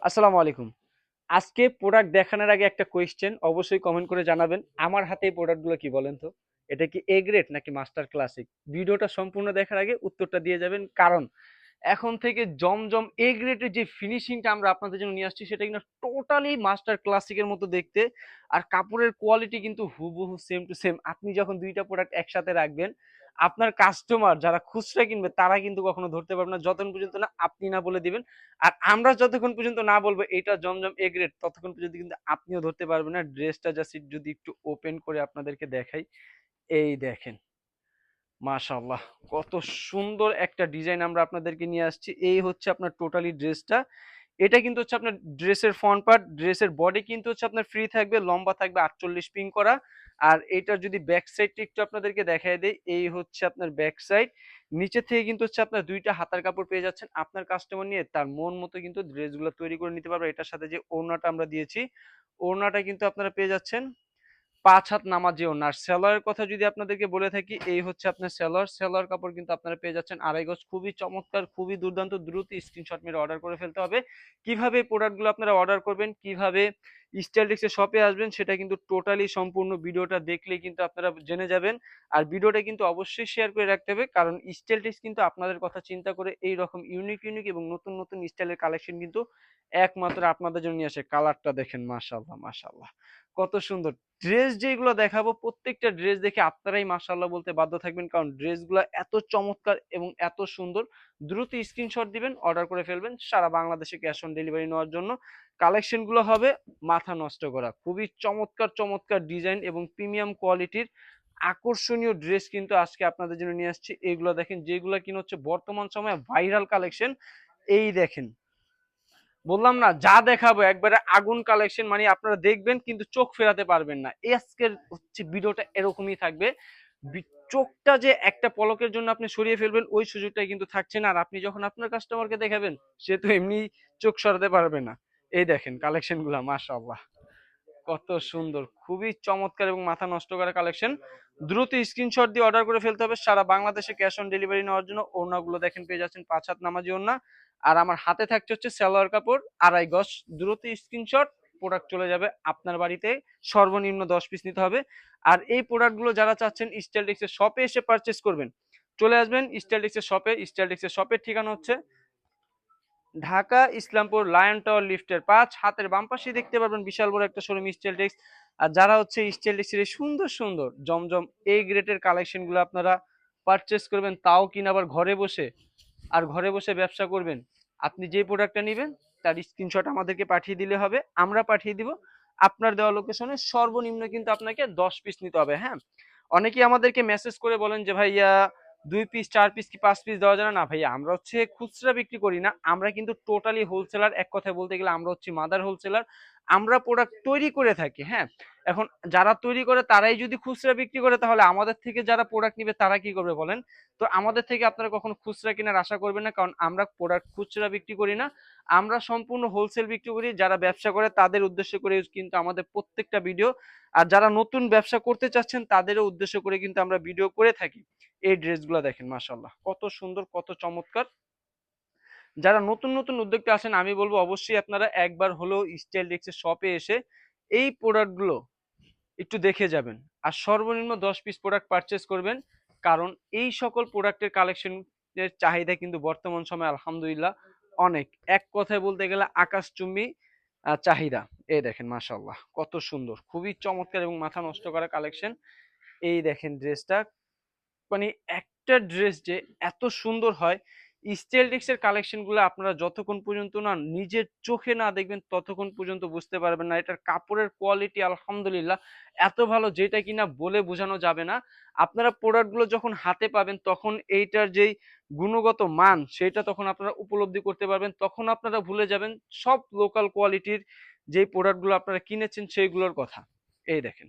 আসসালামু আলাইকুম। আজকে প্রোডাক্ট দেখানোর আগে একটা কোয়েশ্চেন অবশ্যই কমেন্ট করে জানাবেন। আমার হাতে এই প্রোডাক্টগুলো কি বলেন তো? এটা কি এ গ্রেড নাকি মাস্টার ক্লাসিক? ভিডিওটা সম্পূর্ণ দেখার আগে উত্তরটা দিয়ে যাবেন। কারণ এখন থেকে জমজম এ গ্রেডের যে ফিনিশিংটা আমরা আপনাদের জন্য নিয়ে আসছি সেটা কিন্তু টোটালি মাস্টার ক্লাসিকের মতো দেখতে। আর কাপড়ের কোয়ালিটি কিন্তু হুবহু সেম টু সেম। আপনি যখন ২ টা প্রোডাক্ট একসাথে রাখবেন, আপনার কাস্টমার যারা খুচরা কিনবে তারা কিন্তু কখনো ধরতে পারবে না যতক্ষণ পর্যন্ত না আপনি না বলে দিবেন। আর আমরা যতক্ষণ পর্যন্ত না বলবো এটা জমজম এ গ্রেড ততক্ষণ পর্যন্ত কিন্তু আপনিও ধরতে পারবেন না। ড্রেসটা জাস্ট যদি একটু ওপেন করে আপনাদেরকে দেখাই, এই দেখেন মাশাআল্লাহ কত সুন্দর একটা ডিজাইন আমরা আপনাদেরকে নিয়ে আসছি। এই হচ্ছে আপনার টোটালি ড্রেসটা। এটা কিন্তু হচ্ছে আপনার ড্রেসের ফ্রন্ট পার্ট, ড্রেসের বডি কিন্তু হচ্ছে আপনার ফ্রি থাকবে, লম্বা থাকবে ৪৮ পিন করা। আর এটার যদি ব্যাক সাইডটা একটু আপনাদেরকে দেখায় দেই, এই হচ্ছে আপনার ব্যাক সাইড। নিচে থেকে কিন্তু হচ্ছে আপনার ২ টা হাতার কাপড় পেয়ে যাচ্ছেন। আপনার কাস্টমার নিয়ে তার মন মতো কিন্তু ড্রেসগুলো তৈরি করে নিতে পারবে। এটার সাথে যে ওড়নাটা আমরা দিয়েছি, ওড়নাটা কিন্তু আপনারা পেয়ে যাচ্ছেন ৫ হাত নামাজি ওড়না। আর সেলরের কথা যদি আপনাদেরকে বলে থাকি, এই হচ্ছে আপনার সেলর। সেলর কাপড় কিন্তু আপনারা পেয়ে যাচ্ছেন ২.৫ গজ। খুবই চমৎকার, খুবই দুর্দান্ত। দ্রুত স্ক্রিনশট মেরে অর্ডার করে ফেলতে হবে। কিভাবে এই প্রোডাক্টগুলো আপনারা অর্ডার করবেন, কিভাবে স্টাইলটিক্সের শপে আসবেন সেটা কিন্তু টোটালি সম্পূর্ণ ভিডিওটা দেখলেই কিন্তু আপনারা জেনে যাবেন। আর ভিডিওটা কিন্তু অবশ্যই শেয়ার করে রাখতে হবে। কারণ স্টাইলটিক্স কিন্তু আপনাদের কথা চিন্তা করে এইরকম ইউনিক এবং নতুন স্টাইলের কালেকশন কিন্তু একমাত্র আপনাদের জন্য নিয়ে আসে। কালারটা দেখেন মাশাআল্লাহ, মাশাআল্লাহ কত সুন্দর। ড্রেস যেগুলো দেখাবো প্রত্যেকটা ড্রেস দেখে আপনারাই মাশাআল্লাহ বলতে বাধ্য থাকবেন। কারণ ড্রেসগুলো এত চমৎকার এবং এত সুন্দর। দ্রুত স্ক্রিনশট দিবেন, অর্ডার করে ফেলবেন। সারা বাংলাদেশে ক্যাশ অন ডেলিভারি নেওয়ার জন্য। কালেকশনগুলো হবে মাথা নষ্ট করা। খুবই চমৎকার ডিজাইন এবং প্রিমিয়াম কোয়ালিটির আকর্ষণীয় ড্রেস কিন্তু আজকে আপনাদের জন্য নিয়ে আসছি। এগুলো দেখেন যেগুলো কিনা হচ্ছে বর্তমান সময়ে ভাইরাল কালেকশন। এই দেখেন, বললাম না যা দেখাবো একবারে আগুন কালেকশন, মানে আপনারা দেখবেন কিন্তু চোখ ফেরাতে পারবেন না। এই আজকের হচ্ছে ভিডিওটা এরকমই থাকবে। চোখটা যে একটা পলকের জন্য আপনি সরিয়ে ফেলবেন ওই সুযোগটাই কিন্তু থাকছে না। আর আপনি যখন আপনার কাস্টমারকে দেখাবেন সে তো এমনি চোখ সরাতে পারবে না। এই দেখেন কালেকশন গুলা মাশাআল্লাহ কত সুন্দর, খুবই চমৎকার এবং মাথা নষ্ট করা কালেকশন। দ্রুত স্ক্রিনশট দিয়ে অর্ডার করে ফেলতে হবে। সারা বাংলাদেশে ক্যাশ অন ডেলিভারি নেওয়ার জন্য। ওড়নাগুলো দেখেন পেয়ে যাচ্ছেন ৫ হাত নামাজি ওড়না। আর আমার হাতে থাকছে হচ্ছে সালোয়ার কাপড় ২.৫ গজ। দ্রুত স্ক্রিনশট, প্রোডাক্ট চলে যাবে আপনার বাড়িতে। সর্বনিম্ন ১০ পিস নিতে হবে। আর এই প্রোডাক্টগুলো যারা চাচ্ছেন স্টাইলটিক্সের শপে এসে পারচেস করবেন, চলে আসবেন স্টাইলটিক্সের শপে। স্টাইলটিক্সের শপের ঠিকানা হচ্ছে ঢাকা ইসলামপুর লায়ন টাওয়ার লিফটের ৫, হাতের বাম পাশে দেখতে পারবেন বিশাল বড় একটা শোরুম স্টাইলটেক্স। আর যারা হচ্ছে স্টাইলটেক্সের এই সুন্দর জমজম এই গ্রেডের কালেকশন গুলো আপনারা পারচেস করবেন, তাও কিনা আবার ঘরে বসে, আর ঘরে বসে ব্যবসা করবেন, আপনি যে প্রোডাক্টটা নেবেন তার স্ক্রিনশট আমাদেরকে পাঠিয়ে দিলে হবে, আমরা পাঠিয়ে দিব আপনার দেওয়া লোকেশনে। সর্বনিম্ন কিন্তু আপনাকে ১০ পিস নিতে হবে। হ্যাঁ, অনেকেই আমাদেরকে মেসেজ করে বলেন যে ভাইয়া ২ পিস ৪ পিস কি ৫ পিস দেওয়া যায় না। না ভাইয়া, আমরা হচ্ছে খুচরা বিক্রি করি না, আমরা কিন্তু টোটালি হোলসেলার। এক কথায় বলতে গেলে আমরা হচ্ছে মাদার হোলসেলার। আমরা প্রোডাক্ট তৈরি করে থাকি। হ্যাঁ, এখন যারা তৈরি করে তারাই যদি খুচরা বিক্রি করে তাহলে আমাদের থেকে যারা প্রোডাক্ট নিবে তারা কি করবে বলেন? তো আমাদের থেকে আপনারা কখনো খুচরা কেনার আশা করবেন না। কারণ আমরা প্রোডাক্ট খুচরা বিক্রি করি না, আমরা সম্পূর্ণ হোলসেল বিক্রি করি। যারা ব্যবসা করে তাদের উদ্দেশ্য করে কিন্তু আমাদের প্রত্যেকটা ভিডিও। আর যারা নতুন ব্যবসা করতে চাচ্ছেন তাদেরও উদ্দেশ্য করে কিন্তু আমরা ভিডিও করে থাকি। এই ড্রেসগুলো দেখেন মাশাআল্লাহ কত সুন্দর, কত চমৎকার। যারা নতুন উদ্যোক্তা আছেন আমি বলবো অবশ্যই আপনারা একবার হলেও স্টাইলটেক্সের শপে এসে এই প্রোডাক্টগুলো একটু দেখে যাবেন। আর সর্বনিম্ন ১০ পিস প্রোডাক্ট পারচেস করবেন। কারণ এই সকল প্রোডাক্টের কালেকশনের চাহিদা কিন্তু বর্তমান সময়ে আলহামদুলিল্লাহ অনেক। এক কথায় বলতে গেলে আকাশচুম্বী চাহিদা। এই দেখেন মাশাআল্লাহ কত সুন্দর, খুবই চমৎকার এবং মাথা নষ্ট করা কালেকশন। এই দেখেন ড্রেসটা, মানে একটা ড্রেস যে এত সুন্দর হয়, স্টাইলটিক্স এর কালেকশন গুলো আপনারা যতক্ষণ পর্যন্ত না নিজের চোখে না দেখবেন ততক্ষণ পর্যন্ত বুঝতে পারবেন না। এটার কাপড়ের কোয়ালিটি আলহামদুলিল্লাহ এত ভালো যেটা কিনা বলে বোঝানো যাবে না। আপনারা প্রোডাক্ট গুলো যখন হাতে পাবেন তখন এইটার যেই গুণগত মান সেটা তখন আপনারা উপলব্ধি করতে পারবেন। তখন আপনারা ভুলে যাবেন সব লোকাল কোয়ালিটির যেই প্রোডাক্ট গুলো আপনারা কিনেছেন সেইগুলোর কথা। এই দেখেন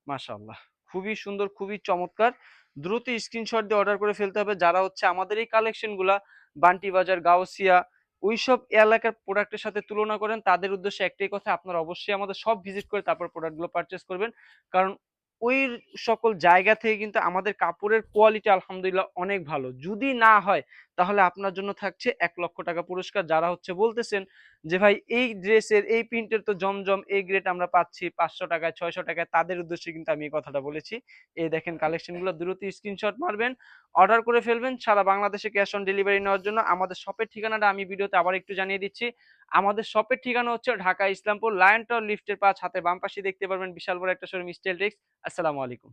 মাশাআল্লাহ খুবই সুন্দর, খুবই চমৎকার। দ্রুত স্ক্রিনশট দিয়ে অর্ডার করে ফেলতে হবে। যারা হচ্ছে আমাদের এই কালেকশন গুলা বান্টি বাজার, গাউসিয়া ওইসব এলাকার প্রোডাক্টের সাথে তুলনা করেন, তাদের উদ্দেশ্যে একটাই কথা, আপনারা অবশ্যই আমাদের সব ভিজিট করে তারপর প্রোডাক্টগুলো পারচেস করবেন। কারণ ওই সকল জায়গা থেকে কিন্তু আমাদের কাপড়ের কোয়ালিটি আলহামদুলিল্লাহ অনেক ভালো। যদি না হয় তাহলে আপনার জন্য থাকছে 1,00,000 টাকা পুরস্কার। যারা হচ্ছে বলতেছেন যে ভাই এই ড্রেসের এই প্রিন্টের তো জমজম এই গ্রেড আমরা পাচ্ছি 500 টাকায় 600 টাকায়, তাদের উদ্দেশ্যে কিন্তু আমি এই কথাটা বলেছি। এই দেখেন কালেকশনগুলো, দ্রুত স্ক্রিনশট মারবেন, অর্ডার করে ফেলবেন। সারা বাংলাদেশে ক্যাশ অন ডেলিভারি নেওয়ার জন্য আমাদের শপের ঠিকানাটা আমি ভিডিওতে আবার একটু জানিয়ে দিচ্ছি। আমাদের শপের ঠিকানা হচ্ছে ঢাকা ইসলামপুর লায়ন টাওয়ার লিফটের 5 হাতে বাম পাশে দেখতে পারবেন বিশাল বড় একটা শোরুম স্টাইল টেক্স। আসসালামু আলাইকুম।